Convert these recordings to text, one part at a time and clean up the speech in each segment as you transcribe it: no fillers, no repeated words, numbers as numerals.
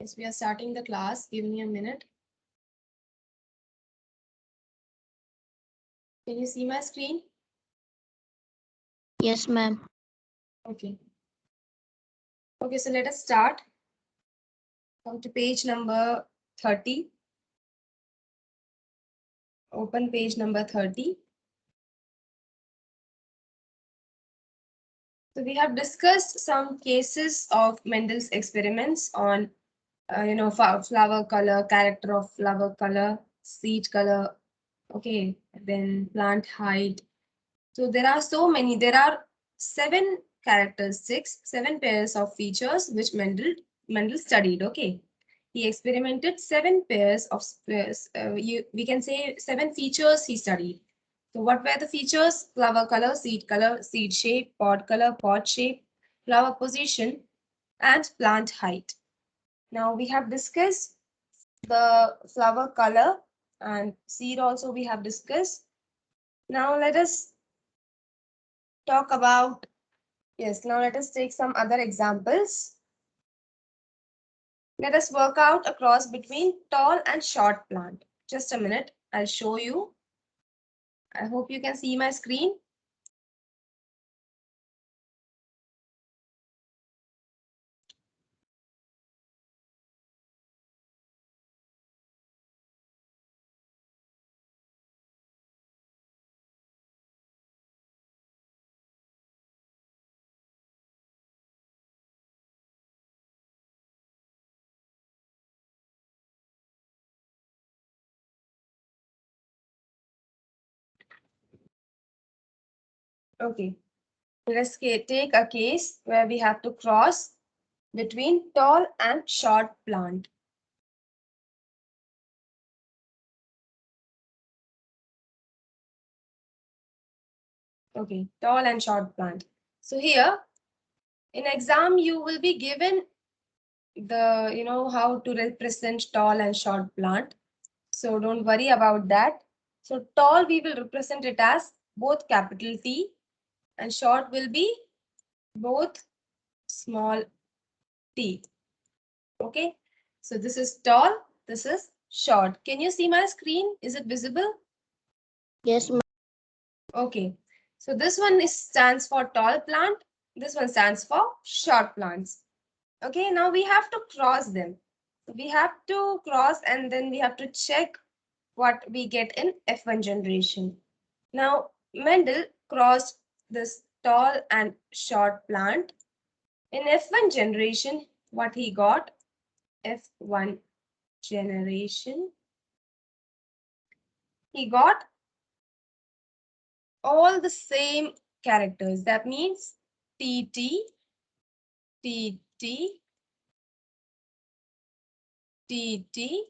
Yes, we are starting the class. Give me a minute. Can you see my screen? Yes, ma'am. Okay. Okay, so let us start. Come to page number 30. Open page number 30. So we have discussed some cases of Mendel's experiments on, flower color, character of flower color, seed color, okay, then plant height. So there are so many. There are seven pairs of features which Mendel studied. Okay, he experimented seven pairs of we can say seven features he studied. So what were the features? Flower color, seed shape, color, pod shape, flower position, and plant height. Now we have discussed the flower color and seed also we have discussed. Now let us talk about, yes, now let us take some other examples. Let us work out a cross between tall and short plant. Just a minute, I'll show you. I hope you can see my screen. Okay, let's take a case where we have to cross between tall and short plant. Okay, tall and short plant. So here in exam you will be given the, how to represent tall and short plant. So don't worry about that. So tall we will represent it as both capital T and short will be both small t. Okay. So this is tall, this is short. Can you see my screen? Is it visible? Yes, ma'am. Okay. So this one stands for tall plant. This one stands for short plants. Okay. Now we have to cross them. We have to cross and then we have to check what we get in F1 generation. Now, Mendel crossed this tall and short plant. In F1 generation, what he got? F1 generation. He got all the same characters. That means TT, TT, TT.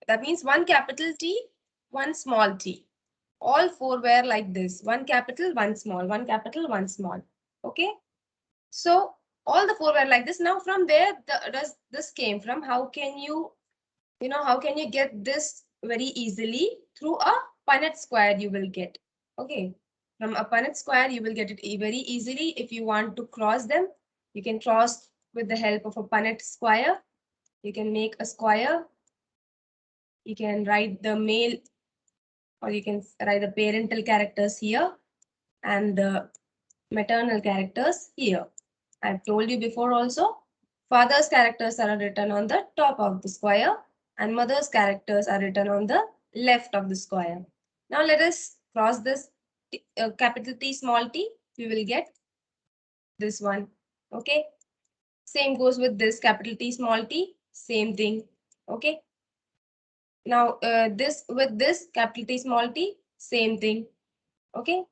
That means one capital T, one small t. All four were like this. One capital, one small, one capital, one small. Okay. So all the four were like this. Now from where does this came from? How can how can you get this very easily? Through a Punnett square you will get. Okay. From a Punnett square you will get it very easily. If you want to cross them, you can cross with the help of a Punnett square. You can make a square. You can write the male or you can write the parental characters here and the maternal characters here. I've told you before also, father's characters are written on the top of the square and mother's characters are written on the left of the square. Now let us cross this capital T small t, we will get this one. Okay. Same goes with this capital T small t, same thing. Okay. Now this with this capital T small t, same thing. Okay.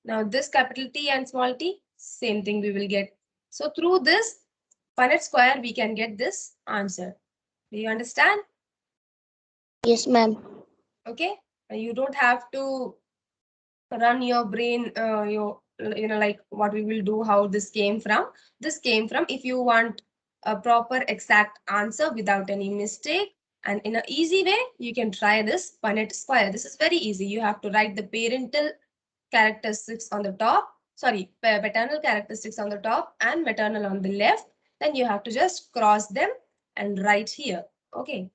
Now this capital T and small t, same thing we will get. So through this Punnett square, we can get this answer. Do you understand? Yes, ma'am. Okay. You don't have to run your brain, like what we will do, how this came from. This came from if you want a proper exact answer without any mistake. And in an easy way, you can try this Punnett square. This is very easy. You have to write the parental characteristics on the top, sorry, paternal characteristics on the top and maternal on the left. Then you have to just cross them and right here. Okay.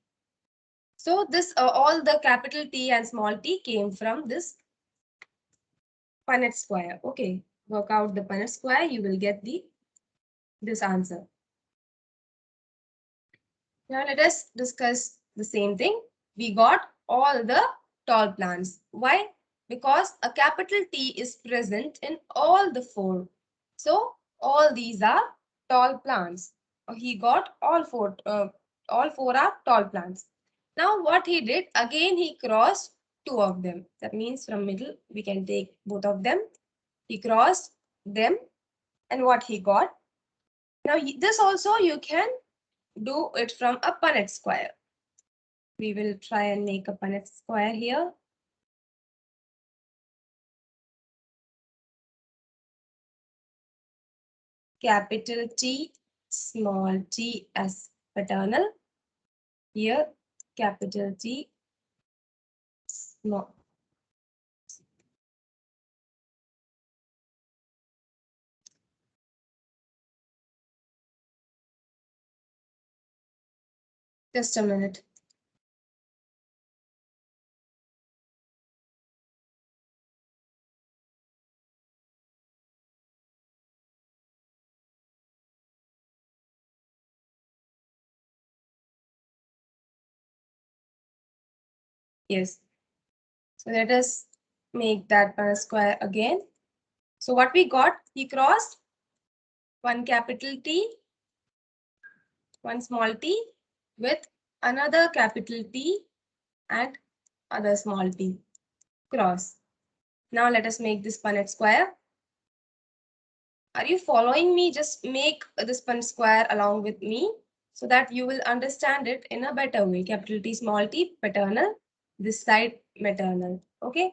So this all the capital T and small t came from this Punnett square. Okay. Work out the Punnett square. You will get this answer. Now let us discuss the same thing. We got all the tall plants. Why? Because a capital T is present in all the four. So all these are tall plants. He got all four are tall plants. Now what he did, again he crossed two of them. That means from middle we can take both of them. He crossed them, and what he got. Now this also you can do it from a Punnett square. We will try and make a Punnett square here. Capital T, small t as paternal. Here, capital T, small. Just a minute. Yes. So let us make that Punnett square again. So what we got, he crossed one capital T, one small t with another capital T and other small t. Cross. Now let us make this Punnett square. Are you following me? Just make this Punnett square along with me so that you will understand it in a better way. Capital T, small t, paternal. This side, maternal. Okay?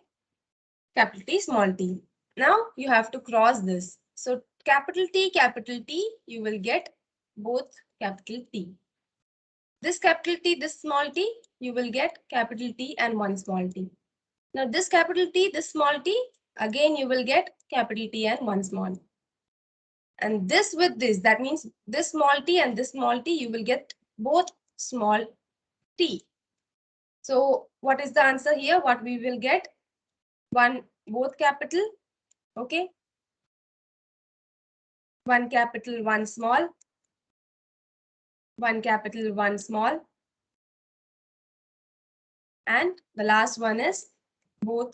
Capital T, small t. Now you have to cross this. So capital T, you will get both capital T. This capital T, this small t, you will get capital T and one small t. Now this capital T, this small t, again you will get capital T and one small. And this with this, that means this small t and this small t, you will get both small t. So what is the answer here? What we will get? Both capital, okay? One capital, one small. One capital, one small. And the last one is both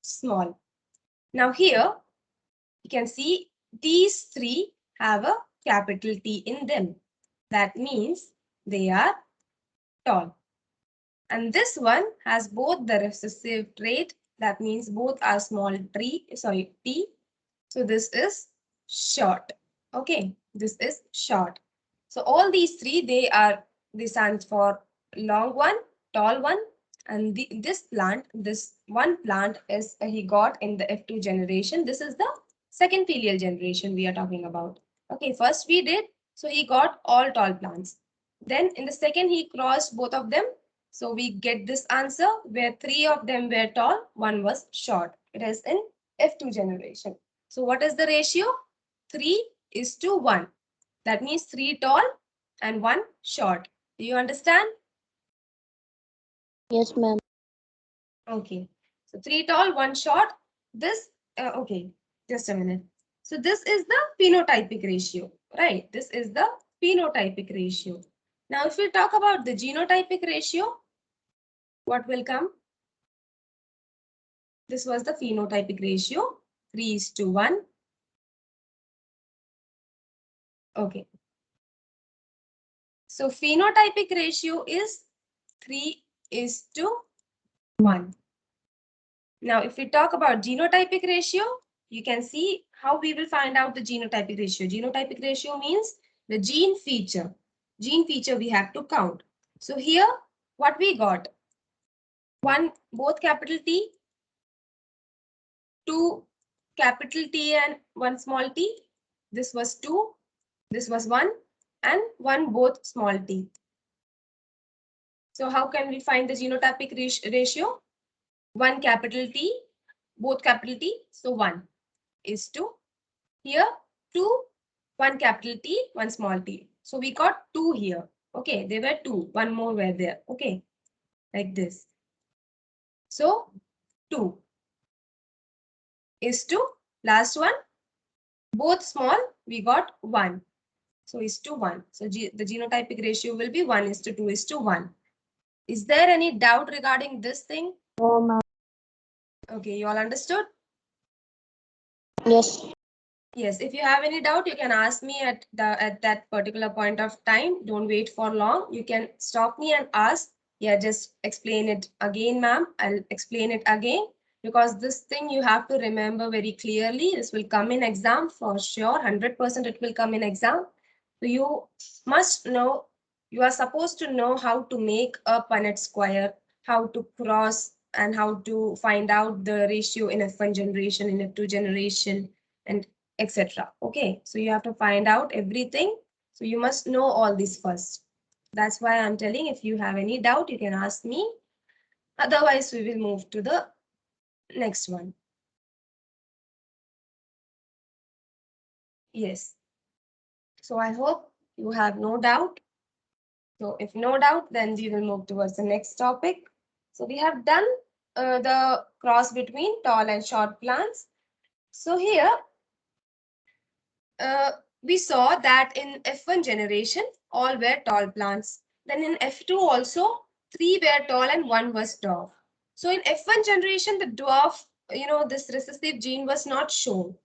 small. Now here, you can see these three have a capital T in them. That means they are tall. And this one has both the recessive trait. That means both are small t. So this is short. Okay, this is short. So all these three, they stand for long one, tall one, and this one plant is he got in the F2 generation. This is the second filial generation we are talking about. Okay, first we did, so he got all tall plants. Then in the second, he crossed both of them. So we get this answer where three of them were tall, one was short. It is in F2 generation. So what is the ratio? 3:1. That means 3 tall and 1 short. Do you understand? Yes, ma'am. Okay. So 3 tall, 1 short. This, okay, just a minute. So this is the phenotypic ratio, right? This is the phenotypic ratio. Now, if we talk about the genotypic ratio, what will come? This was the phenotypic ratio, 3:1. Okay. So phenotypic ratio is 3:1. Now, if we talk about genotypic ratio, you can see how we will find out the genotypic ratio. Genotypic ratio means the gene feature. Gene feature we have to count. So here, what we got? Both capital T, two capital T and one small t. This was 2, this was 1, and 1 both small t. So how can we find the genotypic ratio? 1 capital T, both capital T, so 1:2. Here 2, 1 capital T, 1 small t. So we got 2 here. Okay, they were 2. One more were there. Okay, like this. So 2 is to last one. Both small, we got 1. So is to 1. So the genotypic ratio will be 1 is to 2 is to 1. Is there any doubt regarding this thing? No, ma'am. Okay, you all understood? Yes. Yes, if you have any doubt, you can ask me at that particular point of time. Don't wait for long. You can stop me and ask. Yeah, just explain it again, ma'am. I'll explain it again because this thing you have to remember very clearly. This will come in exam for sure. 100% it will come in exam. So you must know, you are supposed to know how to make a Punnett square, how to cross, and how to find out the ratio in F1 generation, in F2 generation, and etc. Okay, so you have to find out everything. So you must know all this first. That's why I'm telling, if you have any doubt, you can ask me. Otherwise, we will move to the next one. Yes. So I hope you have no doubt. So if no doubt, then we will move towards the next topic. So we have done the cross between tall and short plants. So here, we saw that in F1 generation, all were tall plants. Then in F2 also, 3 were tall and 1 was dwarf. So in F1 generation, the dwarf, this recessive gene was not shown.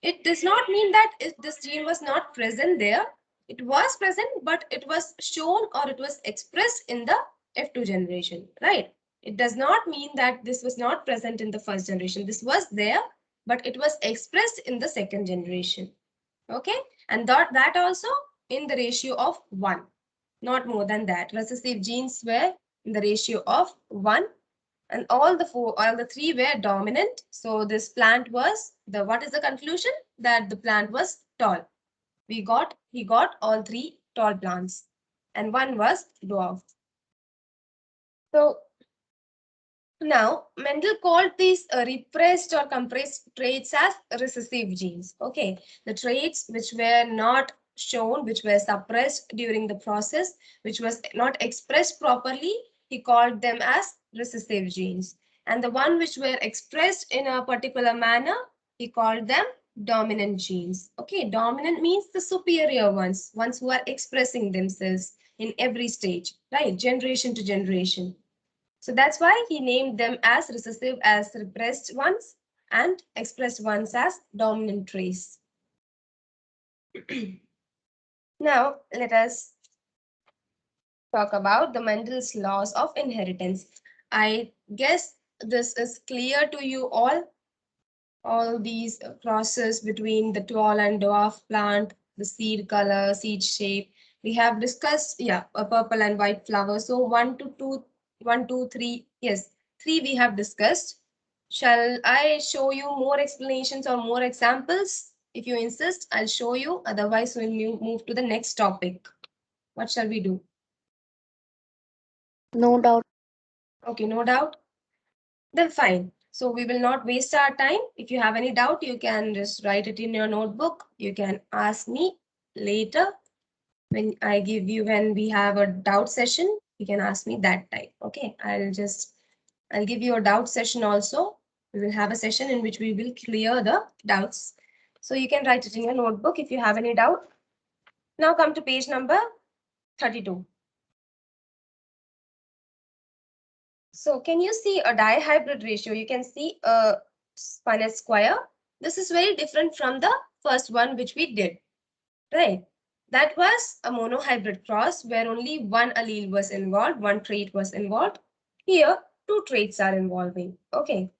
It does not mean that this gene was not present there. It was present, but it was shown or it was expressed in the F2 generation, right? It does not mean that this was not present in the first generation. This was there, but it was expressed in the second generation. Okay, and that also in the ratio of 1, not more than that. Recessive genes were in the ratio of 1, and all the 3 were dominant. So this plant was what is the conclusion? That the plant was tall. He got all 3 tall plants, and 1 was dwarf. So now, Mendel called these repressed or compressed traits as recessive genes. Okay, the traits which were not shown, which were suppressed during the process, which was not expressed properly, he called them as recessive genes. And the one which were expressed in a particular manner, he called them dominant genes. Okay, dominant means the superior ones who are expressing themselves in every stage, right? Generation to generation. So that's why he named them as recessive as repressed ones and expressed ones as dominant traits. Now, let us talk about the Mendel's laws of inheritance. I guess this is clear to you all these crosses between the tall and dwarf plant, the seed color, seed shape. We have discussed, yeah, a purple and white flower. So 1 to 2, 1, 2, 3, yes, 3 we have discussed. Shall I show you more explanations or more examples? If you insist, I'll show you. Otherwise, we'll move to the next topic. What shall we do? No doubt. Okay, no doubt. Then fine. So we will not waste our time. If you have any doubt, you can just write it in your notebook. You can ask me later when we have a doubt session, you can ask me that time. Okay, I'll give you a doubt session also. We will have a session in which we will clear the doubts. So you can write it in your notebook if you have any doubt. Now come to page number 32. So can you see a dihybrid ratio? You can see a Punnett square. This is very different from the first one which we did, right? That was a monohybrid cross where only one allele was involved, one trait was involved. Here, 2 traits are involving. Okay,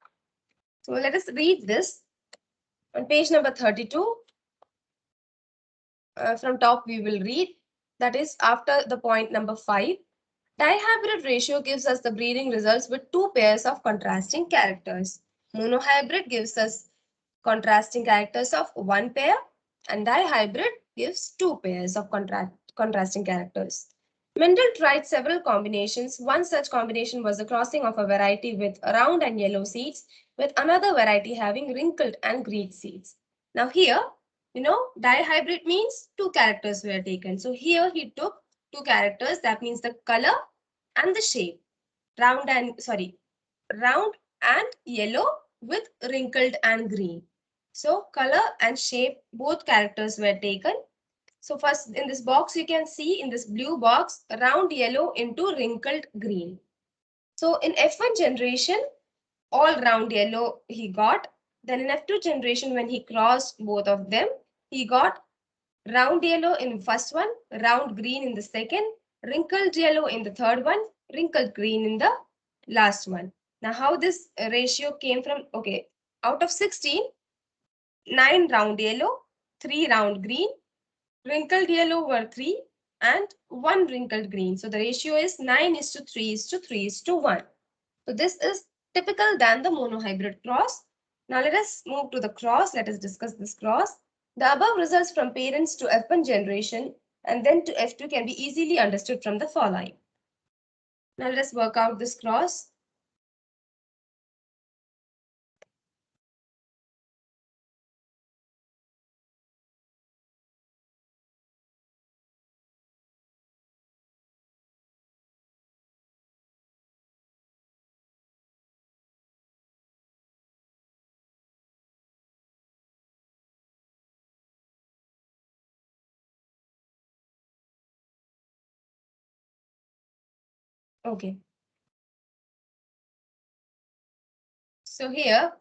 so let us read this. On page number 32, from top we will read, that is after the point number 5. Dihybrid ratio gives us the breeding results with 2 pairs of contrasting characters. Monohybrid gives us contrasting characters of 1 pair, and dihybrid gives 2 pairs of contrasting characters. Mendel tried several combinations. One such combination was the crossing of a variety with round and yellow seeds with another variety having wrinkled and green seeds. Now here, dihybrid means 2 characters were taken. So here he took two characters. That means the color and the shape. Round and yellow with wrinkled and green. So color and shape, both characters were taken. So first in this box, you can see in this blue box, round yellow into wrinkled green. So in F1 generation, all round yellow he got. Then in F2 generation, when he crossed both of them, he got round yellow in first one, round green in the second, wrinkled yellow in the third one, wrinkled green in the last one. Now how this ratio came from, okay, out of 16, 9 round yellow, 3 round green, wrinkled yellow were 3 and 1 wrinkled green. So the ratio is 9:3:3:1. So this is typical than the monohybrid cross. Now let us move to the cross. Let us discuss this cross. The above results from parents to F1 generation and then to F2 can be easily understood from the following. Now let us work out this cross. Okay. So here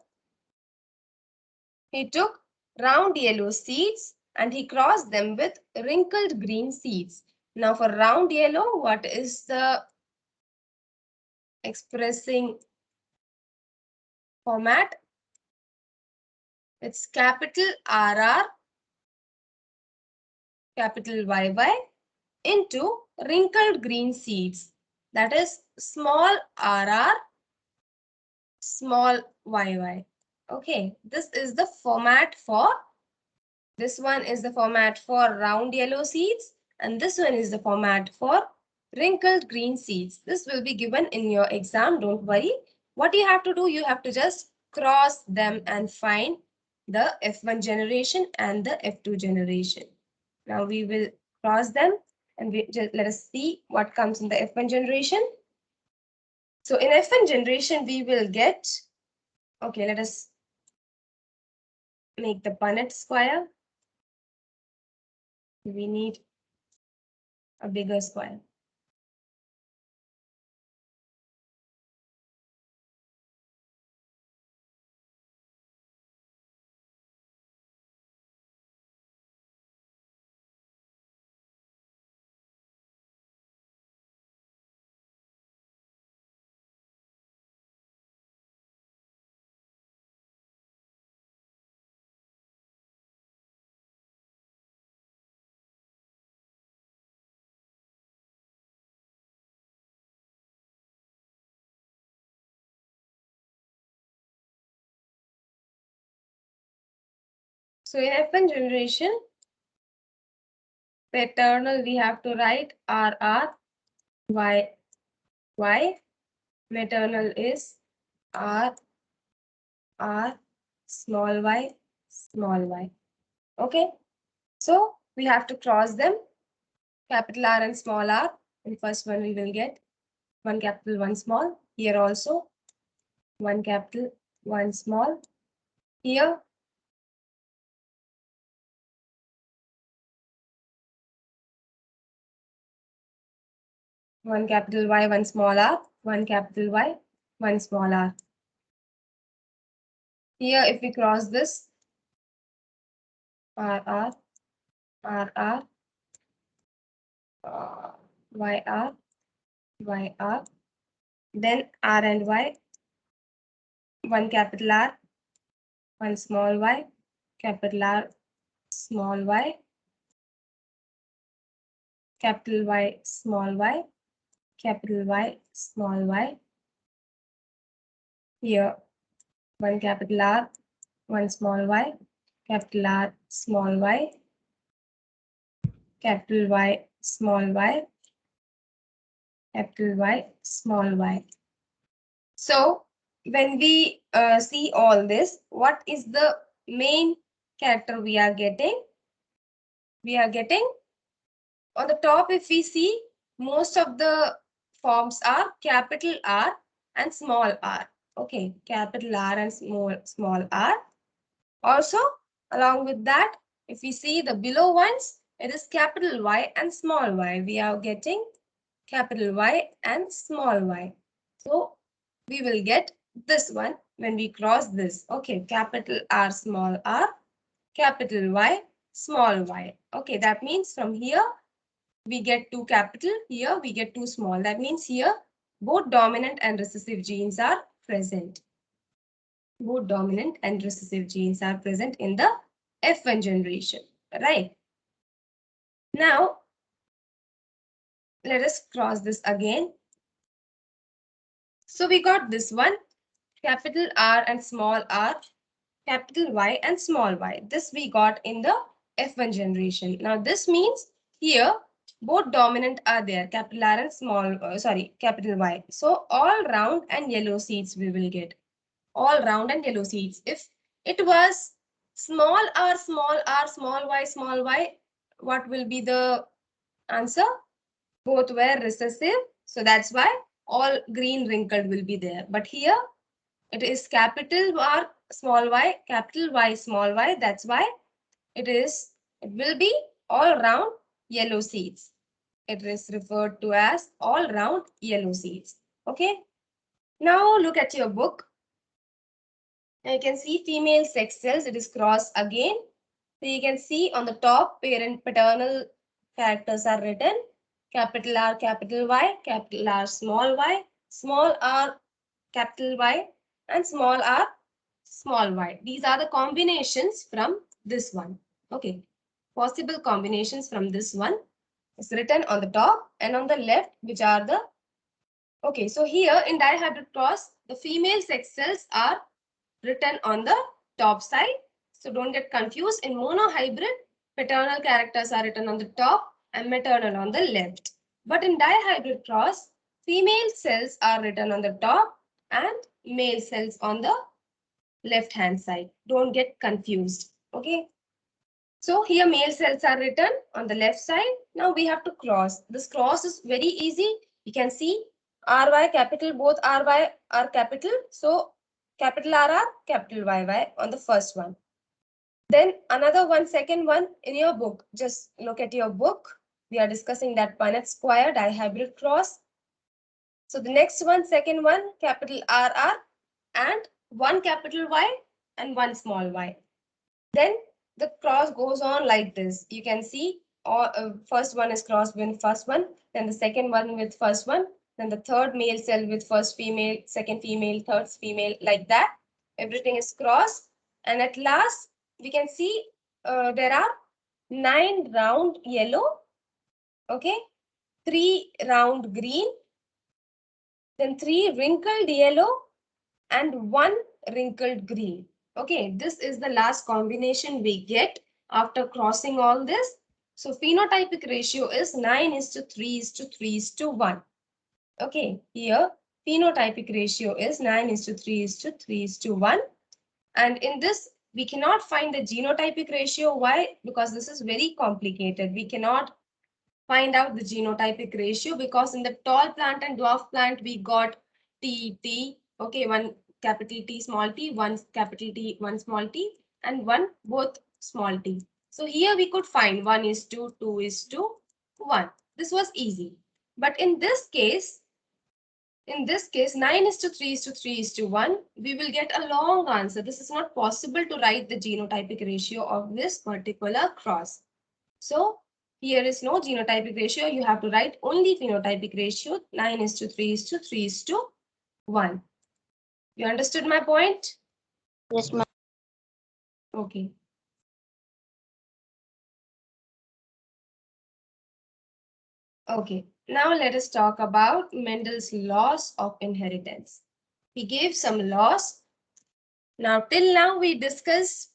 he took round yellow seeds and he crossed them with wrinkled green seeds. Now for round yellow, what is the expressing format? It's capital RR, capital YY into wrinkled green seeds. That is small RR, small YY. Okay, this is the format for, this one is the format for round yellow seeds and this one is the format for wrinkled green seeds. This will be given in your exam, don't worry. What you have to do, you have to just cross them and find the F1 generation and the F2 generation. Now we will cross them and let us see what comes in the F1 generation. So in F1 generation, we will get, okay, let us make the Punnett square. We need a bigger square. So in F1 generation, paternal we have to write RR, Y. Maternal is R, small y, small y. Okay, so we have to cross them, capital R and small r. In first one we will get one capital, one small. Here also one capital, one small. Here one capital Y, one small r, one capital Y, one small r. Here if we cross this, RR, YR, YR, then R and Y, one capital R, one small y, capital R, small y, capital Y, small y, capital Y, small y. Here, one capital R, one small y, capital R, small y, capital Y, small y, capital Y, small y. So, when we see all this, what is the main character we are getting? We are getting On the top, if we see, most of the forms are capital R and small r. Okay, capital R and small r. Also, along with that, if we see the below ones, it is capital Y and small y. We are getting capital Y and small y. So we will get this one when we cross this. Okay, capital R, small r, capital Y, small y. Okay, that means from here we get two capital, here we get two small. That means here both dominant and recessive genes are present. Both dominant and recessive genes are present in the F1 generation, right? Now, let us cross this again. So we got this one, capital R and small r, capital Y and small y. This we got in the F1 generation. Now this means here both dominant are there, capital R and capital Y. So all round and yellow seeds we will get. All round and yellow seeds. If it was small r, small y, what will be the answer? Both were recessive. So that's why all green wrinkled will be there. But here it is capital R, small y, capital Y, small y. That's why it will be all round yellow seeds. It is referred to as all round yellow seeds. Okay. Now look at your book. Now you can see female sex cells. It is crossed again. So you can see on the top paternal characters are written. Capital R, capital Y, capital R, small r, capital Y, and small r, small y. These are the combinations from this one. Okay. Possible combinations from this one is written on the top and on the left, which are the. Okay, so here in dihybrid cross, the female sex cells are written on the top side. So don't get confused. In monohybrid, paternal characters are written on the top and maternal on the left. But in dihybrid cross, female cells are written on the top and male cells on the left hand side. Don't get confused. Okay. So here male cells are written on the left side. Now we have to cross. This cross is very easy. You can see RY capital, both RY are capital. So capital RR, capital YY on the first one. Then another one, second one in your book. Just look at your book. We are discussing that Punnett square dihybrid cross. So the next one, second one, capital RR and one capital Y and one small y. Then the cross goes on like this. You can see first one is crossed with first one, then the second one with first one, then the third male cell with first female, second female, third female, like that. Everything is crossed. And at last, we can see there are 9 round yellow, okay, 3 round green, then 3 wrinkled yellow, and 1 wrinkled green. Okay, this is the last combination we get after crossing all this. So phenotypic ratio is 9:3:3:1. Okay, here phenotypic ratio is 9:3:3:1. And in this, we cannot find the genotypic ratio. Why? Because this is very complicated. We cannot find out the genotypic ratio because in the tall plant and dwarf plant, we got T, okay, one capital T, small t, one capital T, one small t, and one both small t. So here we could find 1:2, 2:1. This was easy. But in this case, 9:3:3:1, we will get a long answer. This is not possible to write the genotypic ratio of this particular cross. So here is no genotypic ratio. You have to write only phenotypic ratio, 9:3:3:1. You understood my point? Yes, ma'am. Okay. Okay, now let us talk about Mendel's laws of inheritance. He gave some laws. Now, till now, we discussed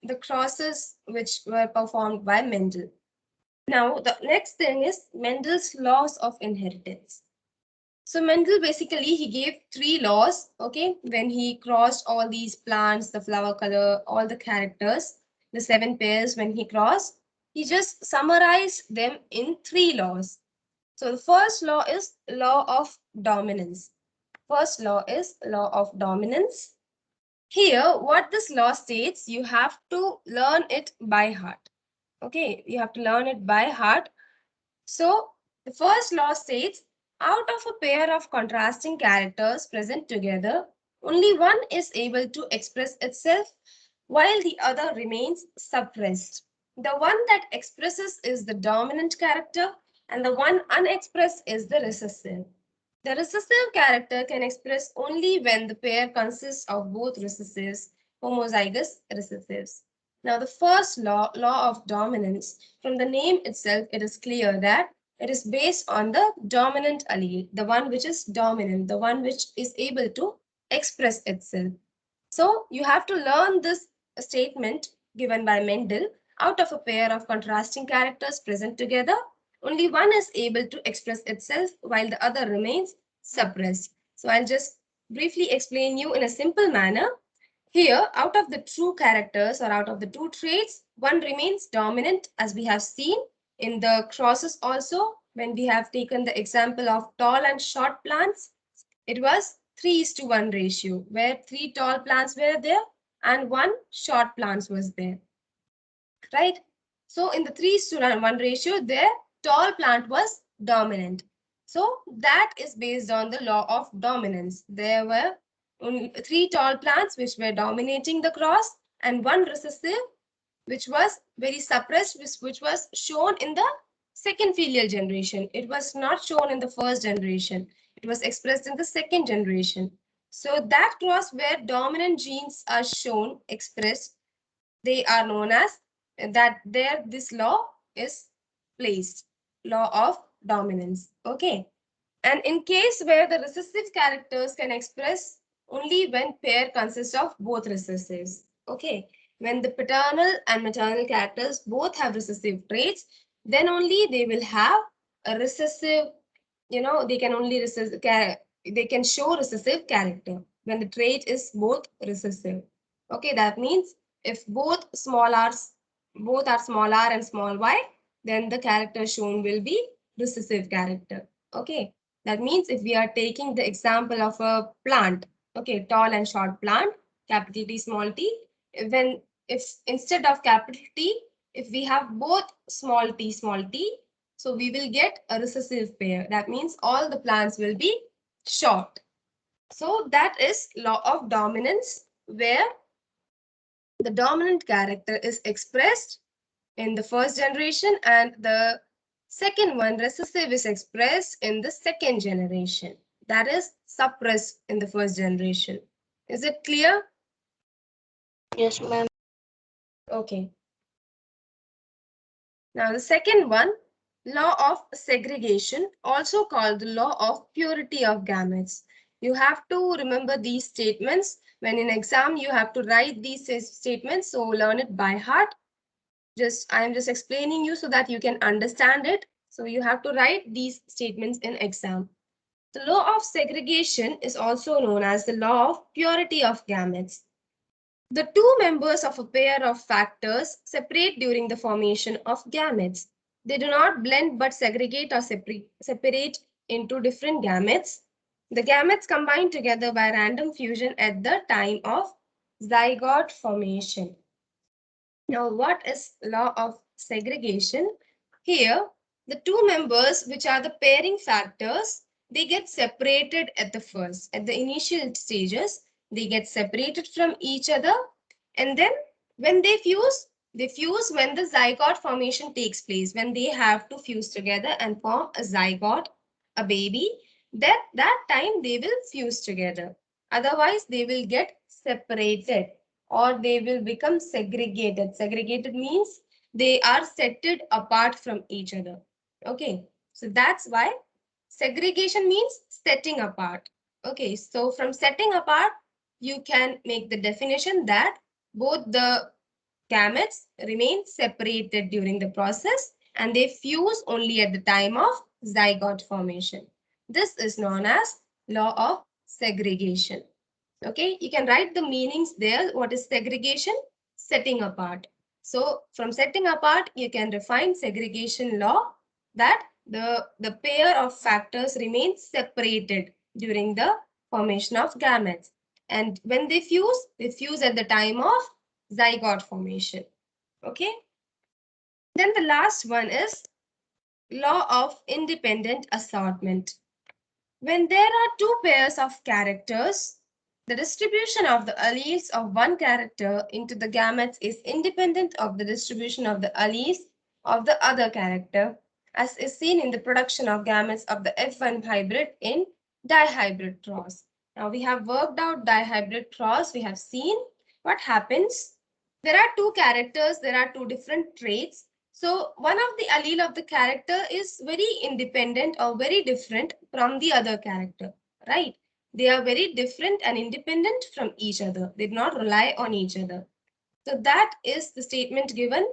the crosses which were performed by Mendel. Now, the next thing is Mendel's laws of inheritance. So Mendel basically, he gave 3 laws, okay, when he crossed all these plants, the flower color, all the characters, the 7 pairs when he crossed. he just summarized them in 3 laws. So the first law is law of dominance. First law is law of dominance. Here, what this law states, you have to learn it by heart. Okay, you have to learn it by heart. So the first law states, out of a pair of contrasting characters present together, only one is able to express itself while the other remains suppressed. The one that expresses is the dominant character and the one unexpressed is the recessive. The recessive character can express only when the pair consists of both recessives, homozygous recessives. Now, the first law, law of dominance, from the name itself, it is clear that it is based on the dominant allele, the one which is dominant, the one which is able to express itself. So, you have to learn this statement given by Mendel. Out of a pair of contrasting characters present together, only one is able to express itself while the other remains suppressed. So I'll just briefly explain you in a simple manner. Here, out of the true characters or out of the two traits, one remains dominant as we have seen in the crosses also. When we have taken the example of tall and short plants, it was 3:1 ratio where 3 tall plants were there and 1 short plants was there, right? So in the 3:1 ratio, their tall plant was dominant. So that is based on the law of dominance. There were only 3 tall plants which were dominating the cross and 1 recessive which was very suppressed, which was shown in the second filial generation. It was not shown in the first generation. It was expressed in the second generation. So that cross where dominant genes are shown, expressed, they are known as that there this law is placed, law of dominance. Okay. And in case where the recessive characters can express only when pair consists of both recessives. Okay. When the paternal and maternal characters both have recessive traits, then only they will have a recessive, they can only they can show recessive character when the trait is both recessive. Okay, that means if both are small r and small y, then the character shown will be recessive character. Okay, that means if we are taking the example of a plant, okay, tall and short plant, capital T, small t, when if instead of capital T, if we have both small t, so we will get a recessive pair. That means all the plants will be short. So that is law of dominance, where the dominant character is expressed in the first generation and the second one, recessive, is expressed in the second generation. That is suppressed in the first generation. Is it clear? Yes, ma'am. Okay. Now the second one, law of segregation, also called the law of purity of gametes. You have to remember these statements. When in exam, you have to write these statements, so learn it by heart. I am just explaining you so that you can understand it. So you have to write these statements in exam. The law of segregation is also known as the law of purity of gametes. The two members of a pair of factors separate during the formation of gametes. They do not blend but segregate or separate into different gametes. The gametes combine together by random fusion at the time of zygote formation. Now, what is law of segregation? Here, the two members, which are the pairing factors, they get separated at the initial stages, they get separated from each other. And then when they fuse when the zygote formation takes place, when they have to fuse together and form a zygote, a baby, that time they will fuse together. Otherwise, they will get separated or they will become segregated. Segregated means they are setted apart from each other. Okay, so that's why segregation means setting apart. Okay, so from setting apart, you can make the definition that both the gametes remain separated during the process and they fuse only at the time of zygote formation. This is known as law of segregation. Okay, you can write the meanings there. What is segregation? Setting apart. So from setting apart, you can define segregation law that the pair of factors remain separated during the formation of gametes. And when they fuse at the time of zygote formation. Okay. Then the last one is law of independent assortment. When there are two pairs of characters, the distribution of the alleles of one character into the gametes is independent of the distribution of the alleles of the other character, as is seen in the production of gametes of the F1 hybrid in dihybrid cross. Now we have worked out dihybrid cross. We have seen what happens. There are two characters, there are two different traits. So one of the allele of the character is very independent or very different from the other character, right? They are very different and independent from each other. They do not rely on each other. So that is the statement given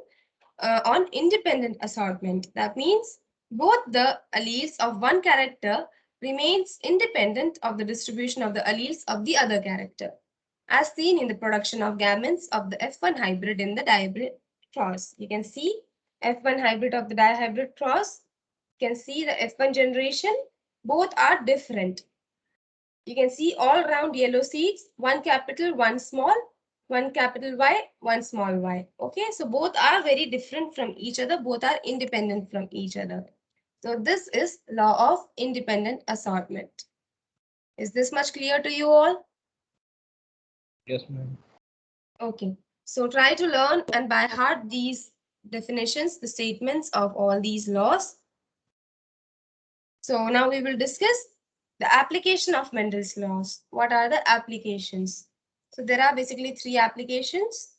on independent assortment. That means both the alleles of one character remains independent of the distribution of the alleles of the other character, as seen in the production of gametes of the F1 hybrid in the dihybrid cross. You can see F1 hybrid of the dihybrid cross. You can see the F1 generation. Both are different. You can see all round yellow seeds, one capital, one small, one capital Y, one small y. Okay, so both are very different from each other. Both are independent from each other. So this is law of independent assortment. Is this much clear to you all? Yes, ma'am. Okay, so try to learn and by heart these definitions, the statements of all these laws. So now we will discuss the application of Mendel's laws. What are the applications? So there are basically three applications.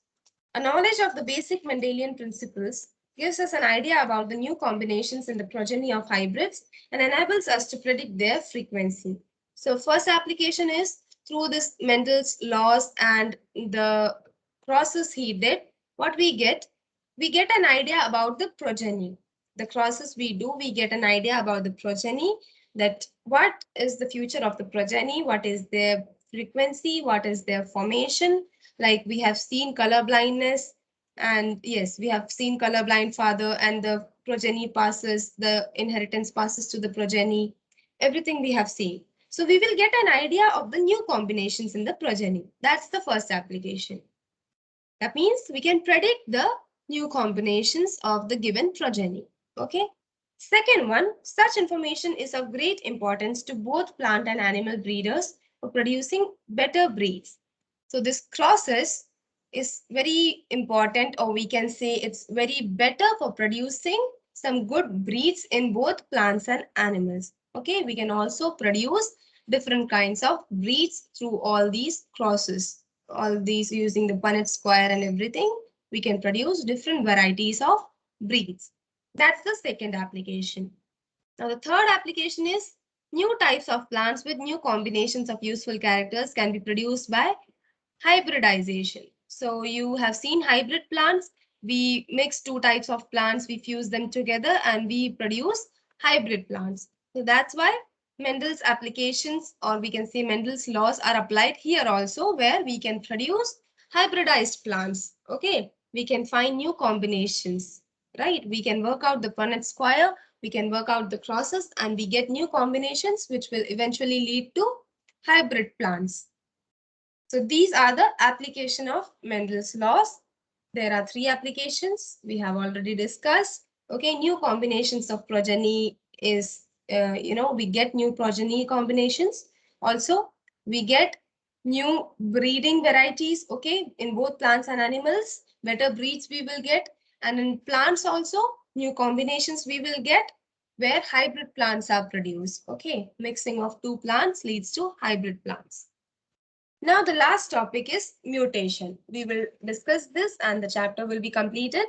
A knowledge of the basic Mendelian principles gives us an idea about the new combinations in the progeny of hybrids and enables us to predict their frequency. So first application is through this Mendel's laws and the process he did, what we get an idea about the progeny. The crosses we do, we get an idea about the progeny, that what is the future of the progeny, what is their frequency, what is their formation. Like we have seen color blindness, and yes, we have seen colorblind father, and the progeny passes, the inheritance passes to the progeny, everything we have seen. So we will get an idea of the new combinations in the progeny. That's the first application. That means we can predict the new combinations of the given progeny. Okay. Second one, such information is of great importance to both plant and animal breeders for producing better breeds. So this process is very important, or we can say it's very better for producing some good breeds in both plants and animals. Okay, we can also produce different kinds of breeds through all these crosses, all these using the Punnett square and everything. We can produce different varieties of breeds. That's the second application. Now the third application is new types of plants with new combinations of useful characters can be produced by hybridization. So you have seen hybrid plants. We mix two types of plants, we fuse them together and we produce hybrid plants. So that's why Mendel's applications, or we can say Mendel's laws, are applied here also, where we can produce hybridized plants. Okay, we can find new combinations, right? We can work out the Punnett square, we can work out the crosses, and we get new combinations which will eventually lead to hybrid plants. So these are the application of Mendel's laws. There are three applications we have already discussed. Okay, new combinations of progeny is, we get new progeny combinations. Also, we get new breeding varieties, okay, in both plants and animals. Better breeds we will get. And in plants also, new combinations we will get where hybrid plants are produced. Okay, mixing of two plants leads to hybrid plants. Now the last topic is mutation. We will discuss this and the chapter will be completed.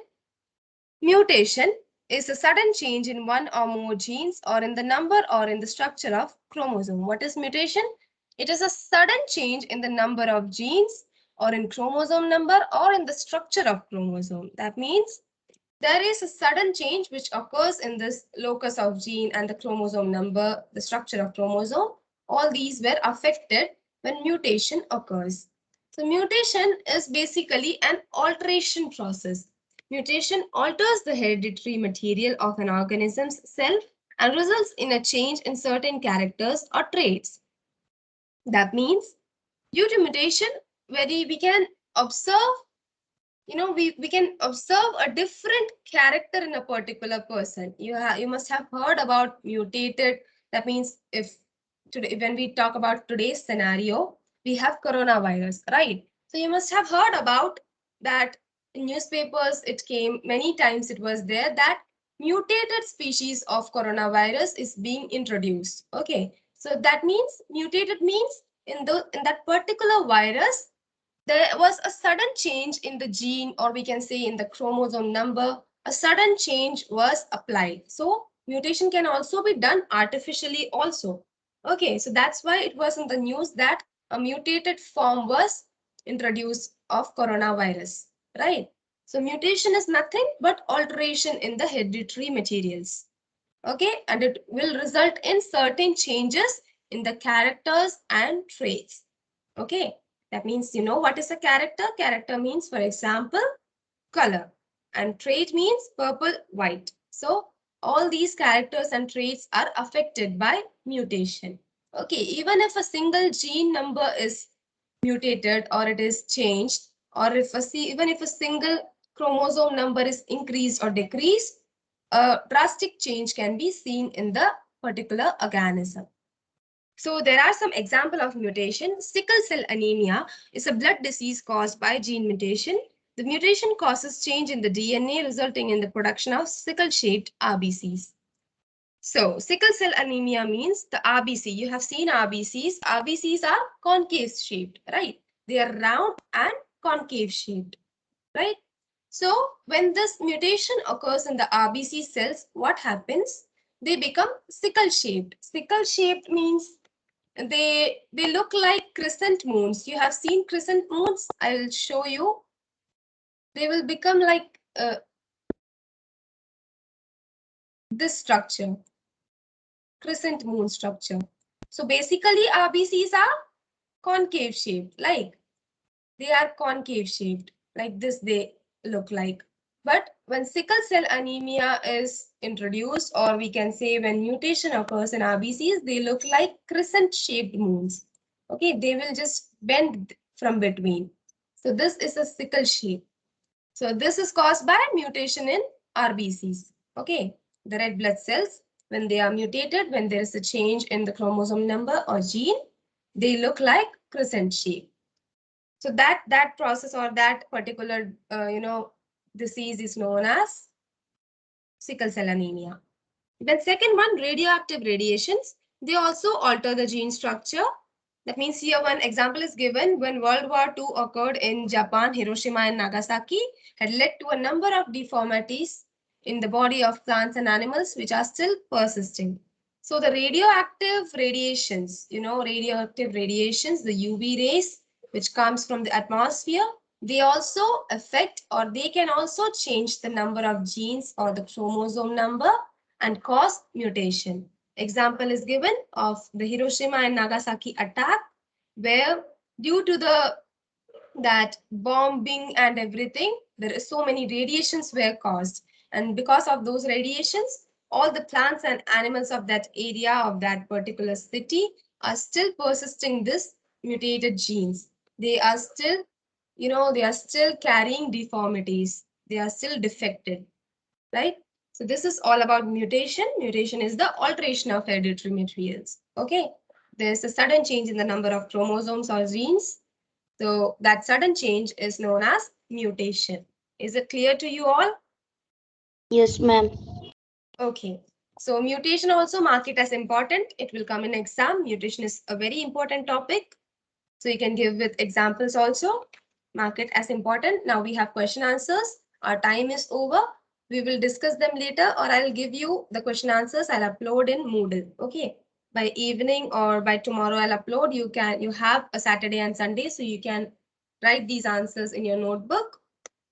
Mutation is a sudden change in one or more genes or in the number or in the structure of chromosome. What is mutation? It is a sudden change in the number of genes or in chromosome number or in the structure of chromosome. That means there is a sudden change which occurs in this locus of gene and the chromosome number, the structure of chromosome. All these were affected when mutation occurs. So mutation is basically an alteration process. Mutation alters the hereditary material of an organism's cell and results in a change in certain characters or traits. That means due to mutation, we can observe, we can observe a different character in a particular person. You must have heard about mutated. That means if today, when we talk about today's scenario, we have coronavirus, right? So you must have heard about that in newspapers. It came many times. It was there that mutated species of coronavirus is being introduced. Okay, so that means mutated means in that particular virus there was a sudden change in the gene, or we can say in the chromosome number, a sudden change was applied. So mutation can also be done artificially also. Okay, so that's why it was in the news that a mutated form was introduced of coronavirus, right? So mutation is nothing but alteration in the hereditary materials. Okay, and it will result in certain changes in the characters and traits. Okay, that means you know what is a character? Character means, for example, color, and trait means purple, white. So all these characters and traits are affected by mutation. Okay, even if a single gene number is mutated or it is changed, or even if a single chromosome number is increased or decreased, a drastic change can be seen in the particular organism. So there are some example of mutation. Sickle cell anemia is a blood disease caused by gene mutation. The mutation causes change in the DNA, resulting in the production of sickle-shaped RBCs. So sickle cell anemia means the RBC. You have seen RBCs. RBCs are concave shaped, right? They are round and concave shaped, right? So when this mutation occurs in the RBC cells, what happens? They become sickle shaped. Sickle shaped means they look like crescent moons. You have seen crescent moons? I'll show you. They will become like this structure, crescent moon structure. So basically RBCs are concave shaped, like they are concave shaped, like this they look like. But when sickle cell anemia is introduced, or we can say when mutation occurs in RBCs, they look like crescent shaped moons. Okay, they will just bend from between. So this is a sickle shape. So this is caused by mutation in RBCs. Okay, the red blood cells, when they are mutated, when there is a change in the chromosome number or gene, they look like crescent shape. So that process or that particular disease is known as sickle cell anemia. Then second one, radioactive radiations. They also alter the gene structure. That means here one example is given when World War II occurred in Japan, Hiroshima and Nagasaki had led to a number of deformities in the body of plants and animals which are still persisting. So the radioactive radiations, radioactive radiations, the UV rays, which comes from the atmosphere, they also affect, or they can also change the number of genes or the chromosome number and cause mutation. Example is given of the Hiroshima and Nagasaki attack, where due to that bombing and everything, there is so many radiations were caused. And because of those radiations, all the plants and animals of that area, of that particular city, are still persisting this mutated genes. They are still, they are still carrying deformities. They are still defected, right? So this is all about mutation. Mutation is the alteration of hereditary materials. Okay, there's a sudden change in the number of chromosomes or genes. So that sudden change is known as mutation. Is it clear to you all? Yes, ma'am. Okay. So mutation also mark it as important. It will come in exam. Mutation is a very important topic. So you can give with examples also. Mark it as important. Now we have question answers. Our time is over. We will discuss them later, or I'll give you the question answers. I'll upload in Moodle. Okay. By evening or by tomorrow I'll upload. You have a Saturday and Sunday, so you can write these answers in your notebook.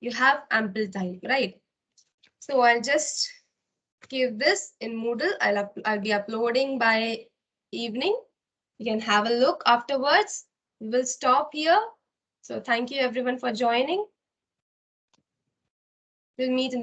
You have ample time, right? So I'll just give this in Moodle. I'll be uploading by evening. You can have a look afterwards. We will stop here. So thank you everyone for joining. We'll meet in the next